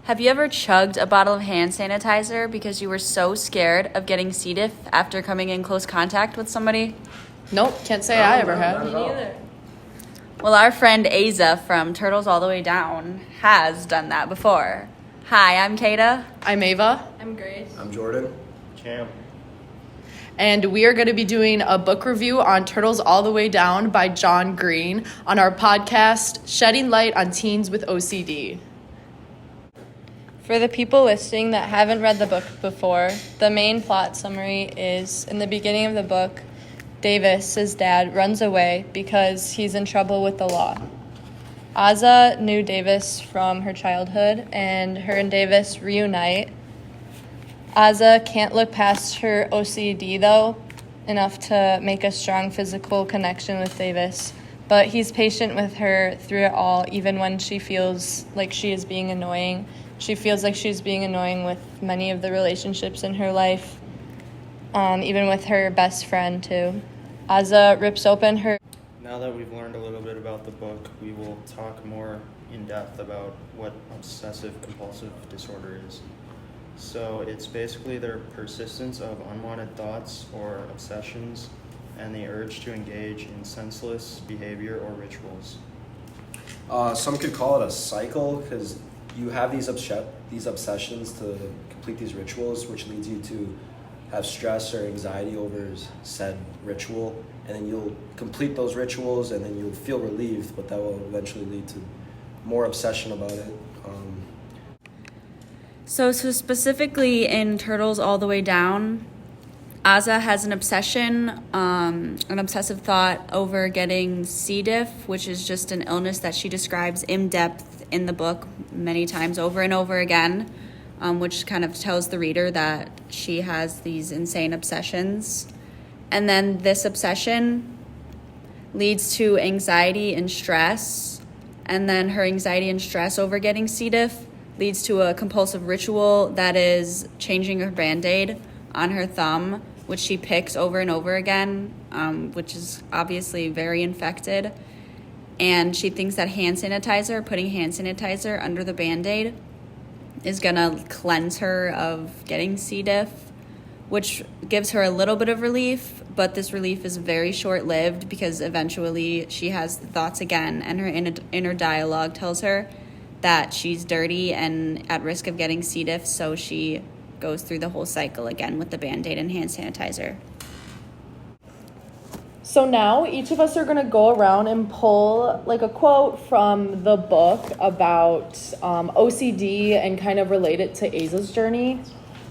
Have you ever chugged a bottle of hand sanitizer because you were so scared of getting C. diff after coming in close contact with somebody? Nope, can't say I ever have. Me neither. Well, our friend Ava from Turtles All the Way Down has done that before. Hi, I'm Kada. I'm Ava. I'm Grace. I'm Jordan. Cam. And we are going to be doing a book review on Turtles All the Way Down by John Green on our podcast, Shedding Light on Teens with OCD. For the people listening that haven't read the book before, the main plot summary is, in the beginning of the book, Davis, his dad, runs away because he's in trouble with the law. Ava knew Davis from her childhood, and her and Davis reunite. Ava can't look past her OCD, though, enough to make a strong physical connection with Davis, but he's patient with her through it all, even when she feels like she is being annoying. She feels like she's being annoying with many of the relationships in her life, even with her best friend, too. Ava rips open her... Now that we've learned a little bit about the book, we will talk more in depth about what obsessive-compulsive disorder is. So it's basically the persistence of unwanted thoughts or obsessions and the urge to engage in senseless behavior or rituals. Some could call it a cycle because you have these obsessions to complete these rituals, which leads you to have stress or anxiety over said ritual, and then you'll complete those rituals and then you'll feel relieved, but that will eventually lead to more obsession about it. So specifically in Turtles All the Way Down, Ava has an obsession, an obsessive thought over getting C. diff, which is just an illness that she describes in depth in the book many times over and over again, which kind of tells the reader that she has these insane obsessions. And then this obsession leads to anxiety and stress, and then her anxiety and stress over getting C. diff leads to a compulsive ritual that is changing her Band-Aid on her thumb, which she picks over and over again, which is obviously very infected. And she thinks that putting hand sanitizer under the Band-Aid is gonna cleanse her of getting C. diff, which gives her a little bit of relief, but this relief is very short-lived because eventually she has the thoughts again, and her inner dialogue tells her that she's dirty and at risk of getting C. diff, so she goes through the whole cycle again with the Band-Aid and hand sanitizer. So now each of us are going to go around and pull like a quote from the book about OCD and kind of relate it to Ava's journey.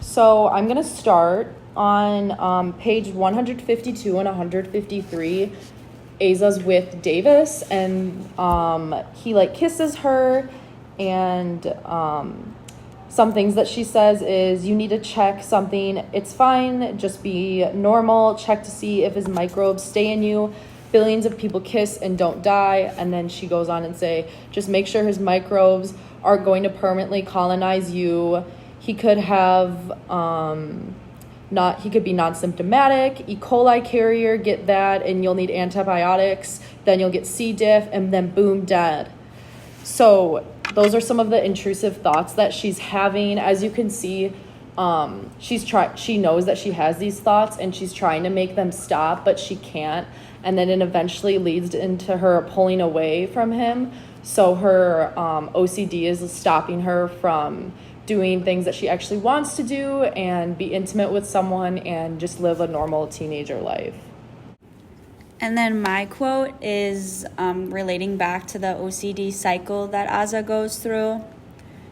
So I'm going to start on page 152 and 153. Ava's with Davis, and he like kisses her, and some things that she says is, you need to check something. It's fine. Just be normal. Check to see if his microbes stay in you. Billions of people kiss and don't die. And then she goes on and say, just make sure his microbes are going to permanently colonize you. He could have, he could be non-symptomatic, E. coli carrier, get that, and you'll need antibiotics. Then you'll get C. diff, and then boom, dead. So those are some of the intrusive thoughts that she's having. As you can see, she knows that she has these thoughts, and she's trying to make them stop, but she can't. And then it eventually leads into her pulling away from him. So her OCD is stopping her from doing things that she actually wants to do and be intimate with someone and just live a normal teenager life. And then my quote is relating back to the OCD cycle that Ava goes through.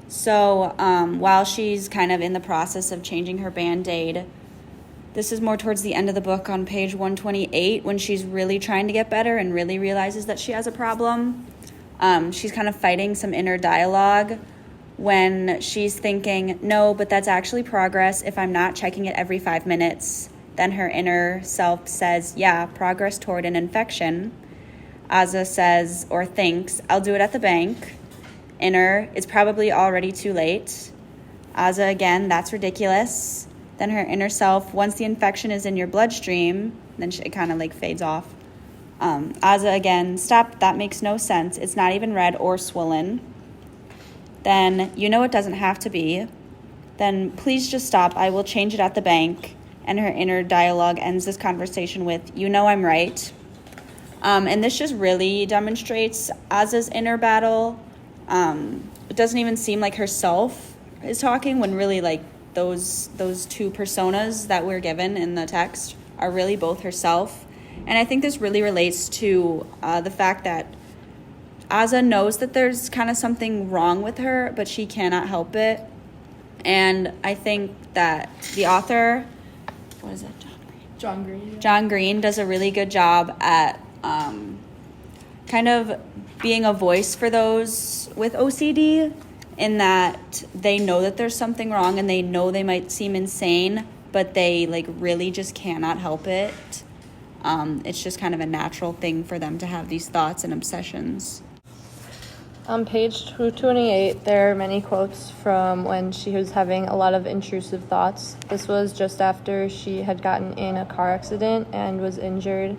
So while she's kind of in the process of changing her Band-Aid, this is more towards the end of the book on page 128, when she's really trying to get better and really realizes that she has a problem. She's kind of fighting some inner dialogue when she's thinking, no, but that's actually progress if I'm not checking it every 5 minutes. Then her inner self says, yeah, progress toward an infection. Ava says or thinks, I'll do it at the bank. Inner, it's probably already too late. Ava again, that's ridiculous. Then her inner self, once the infection is in your bloodstream, then it kind of like fades off. Ava again, stop, that makes no sense. It's not even red or swollen. Then, you know it doesn't have to be. Then, please just stop. I will change it at the bank. And her inner dialogue ends this conversation with, you know I'm right. And this just really demonstrates Aza's inner battle. It doesn't even seem like herself is talking when really like those two personas that we're given in the text are really both herself. And I think this really relates to the fact that Aza knows that there's kind of something wrong with her, but she cannot help it. And I think that the author, what is it, John Green. John Green does a really good job at kind of being a voice for those with OCD, in that they know that there's something wrong and they know they might seem insane, but they like really just cannot help it. It's just kind of a natural thing for them to have these thoughts and obsessions. On page 228, there are many quotes from when she was having a lot of intrusive thoughts. This was just after she had gotten in a car accident and was injured.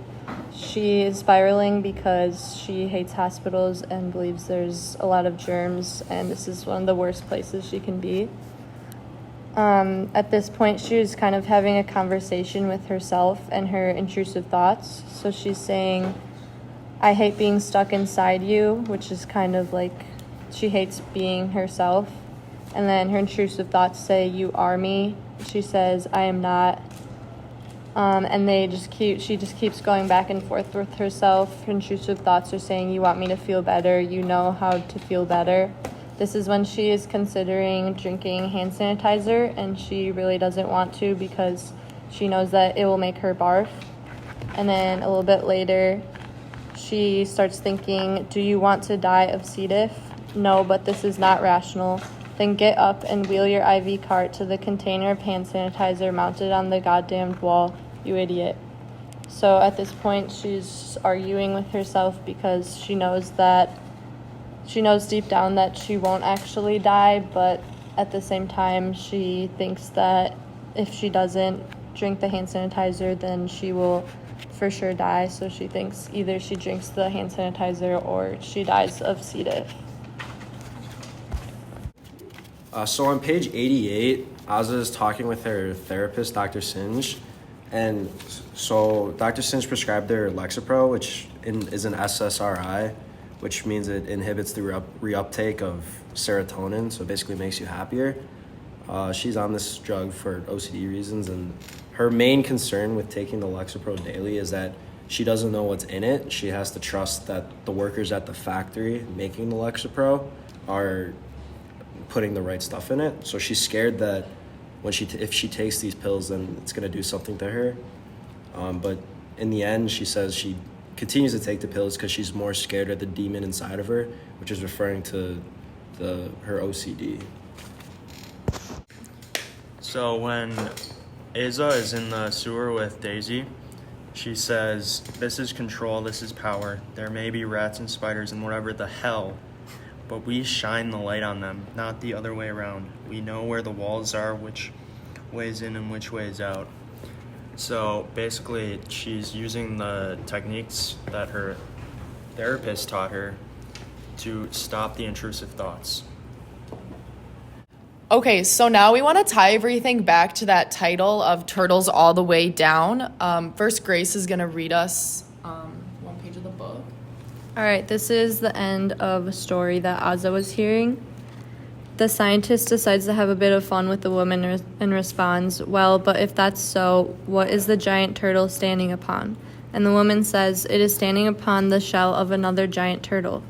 She is spiraling because she hates hospitals and believes there's a lot of germs, and this is one of the worst places she can be. At this point, she was kind of having a conversation with herself and her intrusive thoughts. So she's saying, I hate being stuck inside you, which is kind of like she hates being herself. And then her intrusive thoughts say, you are me. She says, I am not. And she just keeps going back and forth with herself. Her intrusive thoughts are saying, you want me to feel better. You know how to feel better. This is when she is considering drinking hand sanitizer, and she really doesn't want to because she knows that it will make her barf. And then a little bit later, she starts thinking, do you want to die of C. diff? No, but this is not rational. Then get up and wheel your IV cart to the container of hand sanitizer mounted on the goddamned wall, you idiot. So at this point, she's arguing with herself because she knows deep down that she won't actually die, but at the same time, she thinks that if she doesn't drink the hand sanitizer, then she will for sure die. So she thinks either she drinks the hand sanitizer or she dies of C. diff. So on page 88, Aza is talking with her therapist, Dr. Singe. And so Dr. Singe prescribed her Lexapro, which is an SSRI, which means it inhibits the reuptake of serotonin, so it basically makes you happier. She's on this drug for OCD reasons, and her main concern with taking the Lexapro daily is that she doesn't know what's in it. She has to trust that the workers at the factory making the Lexapro are putting the right stuff in it. So she's scared that if she takes these pills, then it's going to do something to her. But in the end, she says she continues to take the pills because she's more scared of the demon inside of her, which is referring to her OCD. So when Asa is in the sewer with Daisy, she says, this is control, this is power. There may be rats and spiders and whatever the hell, but we shine the light on them, not the other way around. We know where the walls are, which way's in and which way's out. So basically, she's using the techniques that her therapist taught her to stop the intrusive thoughts. Okay, so now we want to tie everything back to that title of Turtles All the Way Down. First, Grace is going to read us one page of the book. All right, this is the end of a story that Aza was hearing. The scientist decides to have a bit of fun with the woman and responds, well, but if that's so, what is the giant turtle standing upon? And the woman says, it is standing upon the shell of another giant turtle.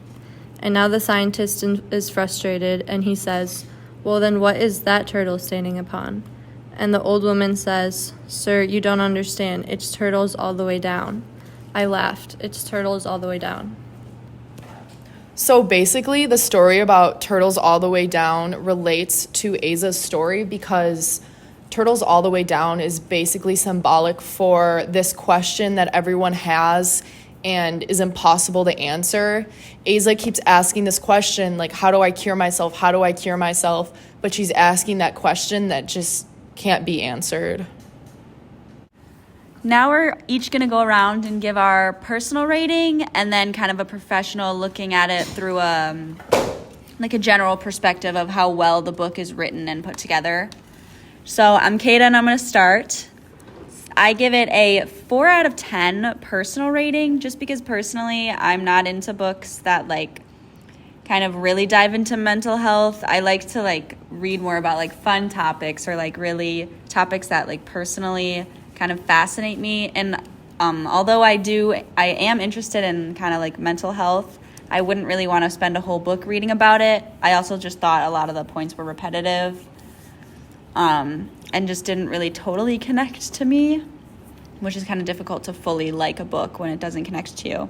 And now the scientist is frustrated, and he says, well, then what is that turtle standing upon? And the old woman says, sir, you don't understand. It's turtles all the way down. I laughed. It's turtles all the way down. So basically, the story about Turtles All the Way Down relates to Aza's story because Turtles All the Way Down is basically symbolic for this question that everyone has and is impossible to answer. Aza keeps asking this question, like, how do I cure myself? How do I cure myself? But she's asking that question that just can't be answered. Now we're each going to go around and give our personal rating and then kind of a professional looking at it through a like a general perspective of how well the book is written and put together. So I'm Kada, and I'm going to start. I give it a 4 out of 10 personal rating, just because personally I'm not into books that like kind of really dive into mental health. I like to like read more about like fun topics or like really topics that like personally kind of fascinate me. And although I am interested in kind of like mental health, I wouldn't really want to spend a whole book reading about it. I also just thought a lot of the points were repetitive. And just didn't really totally connect to me, which is kind of difficult to fully like a book when it doesn't connect to you.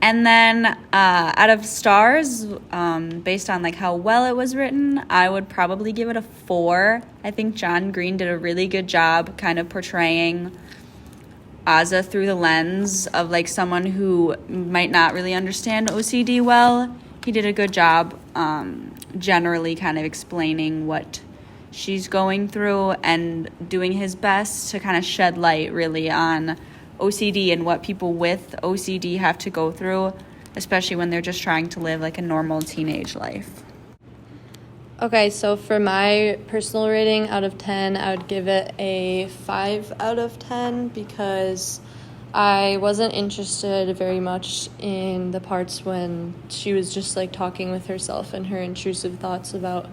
And then out of stars, based on like how well it was written, I would probably give it a 4. I think John Green did a really good job kind of portraying Asa through the lens of like someone who might not really understand OCD well. He did a good job generally kind of explaining what she's going through and doing his best to kind of shed light really on OCD and what people with OCD have to go through, especially when they're just trying to live like a normal teenage life. Okay, so for my personal rating out of 10, I would give it a 5 out of 10 because I wasn't interested very much in the parts when she was just like talking with herself and her intrusive thoughts about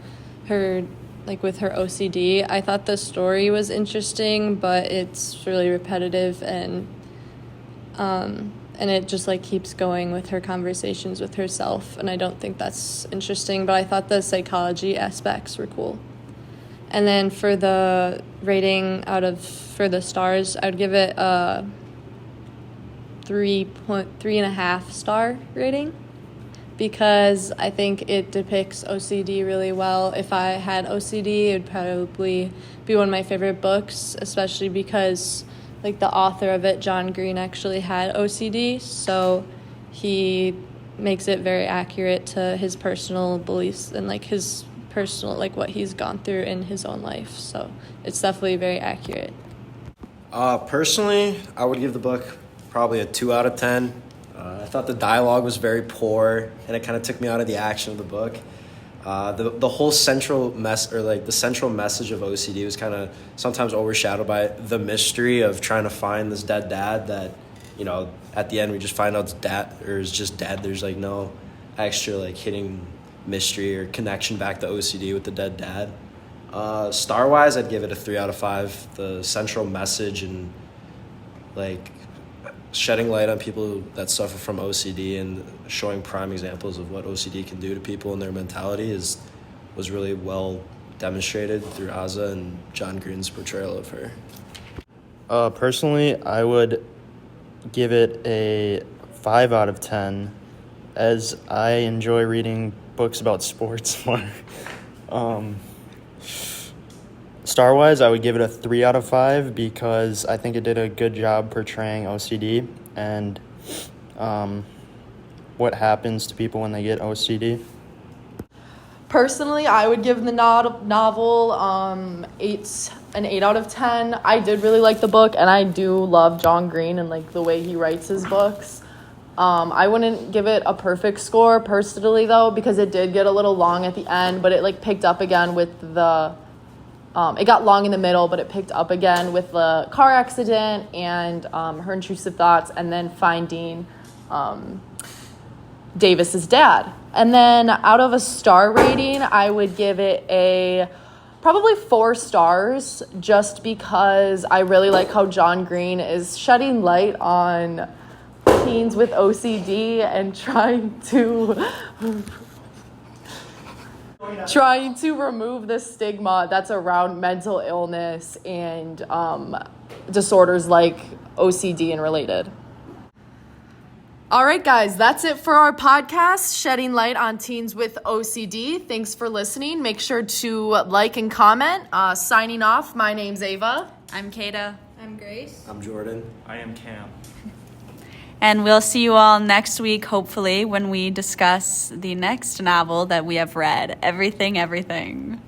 her, like with her OCD. I thought the story was interesting, but it's really repetitive and it just like keeps going with her conversations with herself, and I don't think that's interesting, but I thought the psychology aspects were cool. And then for the rating for the stars, I would give it a 3.5 star rating because I think it depicts OCD really well. If I had OCD, it would probably be one of my favorite books, especially because like the author of it, John Green, actually had OCD, so he makes it very accurate to his personal beliefs and like his personal, like what he's gone through in his own life. So it's definitely very accurate. Personally, I would give the book probably a 2 out of 10. I thought the dialogue was very poor, and it kind of took me out of the action of the book. The whole central the central message of OCD was kind of sometimes overshadowed by the mystery of trying to find this dead dad that, you know, at the end we just find out it's just dead. There's like no extra like hidden mystery or connection back to OCD with the dead dad. Star-wise, I'd give it a 3 out of 5. The central message and like shedding light on people that suffer from OCD and showing prime examples of what OCD can do to people and their mentality was really well demonstrated through Asa and John Green's portrayal of her. Personally, I would give it a 5 out of 10 as I enjoy reading books about sports more. Star-wise, I would give it a 3 out of 5 because I think it did a good job portraying OCD and what happens to people when they get OCD. Personally, I would give the novel an 8 out of 10. I did really like the book, and I do love John Green and like the way he writes his books. I wouldn't give it a perfect score personally though, because it did get a little long at the end, but it like picked up again with the it got long in the middle, but it picked up again with the car accident and her intrusive thoughts, and then finding Davis's dad. And then out of a star rating, I would give it probably 4 stars, just because I really like how John Green is shedding light on teens with OCD and trying to remove the stigma that's around mental illness and disorders like OCD and related. All right, guys, that's it for our podcast, Shedding Light on Teens with OCD. Thanks for listening. Make sure to like and comment. Signing off, my name's Ava. I'm Kada. I'm Grace. I'm Jordan. I am Cam. And we'll see you all next week, hopefully, when we discuss the next novel that we have read, Everything, Everything.